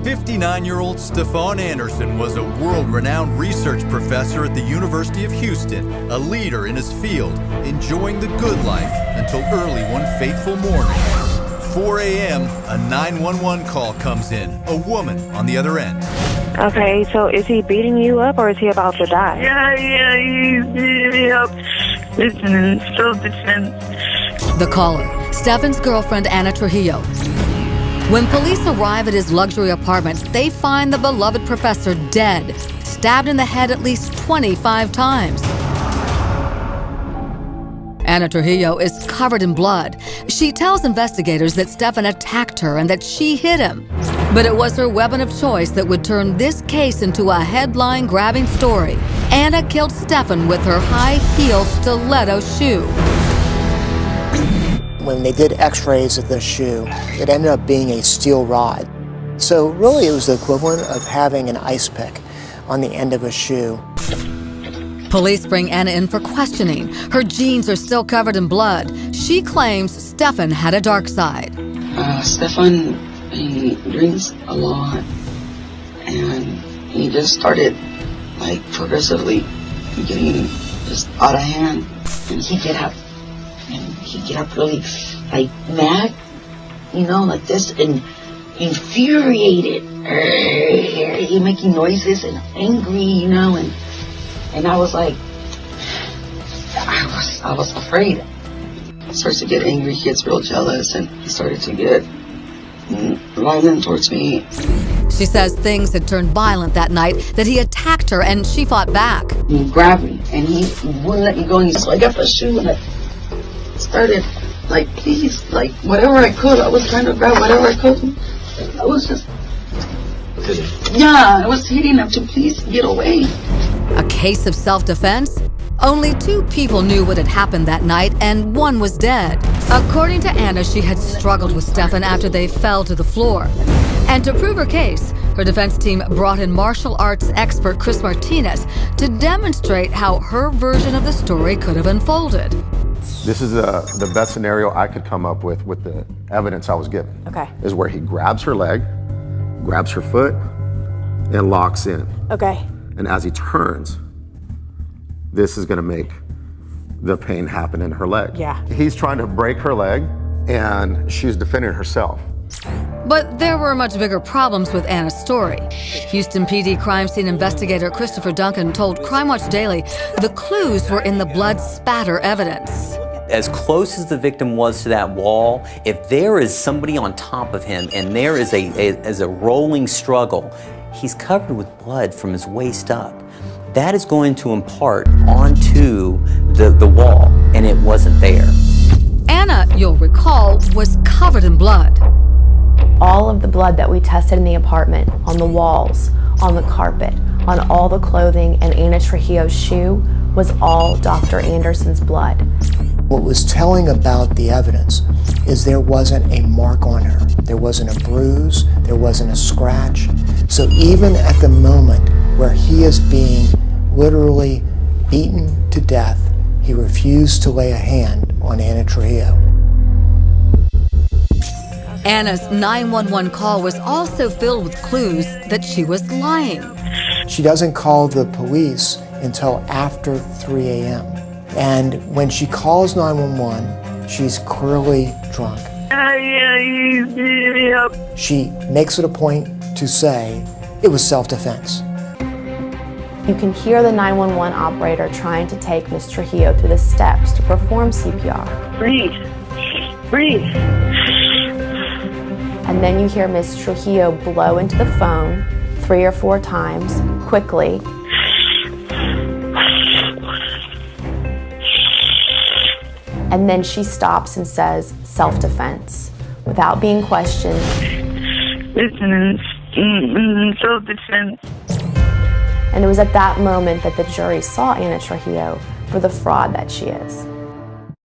59-year-old Stefan Andersson was a world-renowned research professor at the University of Houston, a leader in his field, enjoying the good life until early one fateful morning. 4 a.m., a 911 call comes in, a woman on the other end. Okay, so is he beating you up or is he about to die? Yeah, he's beating me up. Listen, self-defense. The caller, Stefan's girlfriend, Ana Trujillo. When police arrive at his luxury apartment, they find the beloved professor dead, stabbed in the head at least 25 times. Ana Trujillo is covered in blood. She tells investigators that Stefan attacked her and that she hit him. But it was her weapon of choice that would turn this case into a headline-grabbing story. Ana killed Stefan with her high-heel stiletto shoe. When they did x-rays of the shoe, it ended up being a steel rod. So really it was the equivalent of having an ice pick on the end of a shoe. Police bring Ana in for questioning. Her jeans are still covered in blood. She claims Stefan had a dark side. Stefan, he drinks a lot, and he just started, like, progressively getting just out of hand. And he'd get up really, like, mad, you know, like this, and infuriated. He making noises and angry, you know, and I was like, I was afraid. He starts to get angry, he gets real jealous, and he started to get violent towards me. She says things had turned violent that night, that he attacked her and she fought back. He grabbed me and he wouldn't let me go, and so I got the shoe and I started, like, please, like, whatever I could, I was trying to grab whatever I could. I was just, I was hitting him to please get away. A case of self-defense? Only 2 people knew what had happened that night, and 1 was dead. According to Ana, she had struggled with Stefan after they fell to the floor. And to prove her case, her defense team brought in martial arts expert Chris Martinez to demonstrate how her version of the story could have unfolded. This is the best scenario I could come up with the evidence I was given. Okay. Is where he grabs her leg, grabs her foot, and locks in. Okay. And as he turns, this is gonna make the pain happen in her leg. Yeah. He's trying to break her leg, and she's defending herself. But there were much bigger problems with Ana's story. Houston PD crime scene investigator Christopher Duncan told Crime Watch Daily the clues were in the blood spatter evidence. As close as the victim was to that wall, if there is somebody on top of him and there is a rolling struggle, he's covered with blood from his waist up. That is going to impart onto the wall, and it wasn't there. Ana, you'll recall, was covered in blood. All of the blood that we tested in the apartment, on the walls, on the carpet, on all the clothing, and Ana Trujillo's shoe was all Dr. Andersson's blood. What was telling about the evidence is there wasn't a mark on her. There wasn't a bruise, there wasn't a scratch. So even at the moment where he is being literally beaten to death, he refused to lay a hand on Ana Trujillo. Ana's 911 call was also filled with clues that she was lying. She doesn't call the police until after 3 a.m. And when she calls 911, she's clearly drunk. He's beating me up. She makes it a point to say it was self-defense. You can hear the 911 operator trying to take Ms. Trujillo through the steps to perform CPR. Breathe. Breathe. And then you hear Ms. Trujillo blow into the phone 3 or 4 times, quickly. And then she stops and says, self-defense, without being questioned. Listen, self-defense. And it was at that moment that the jury saw Ana Trujillo for the fraud that she is.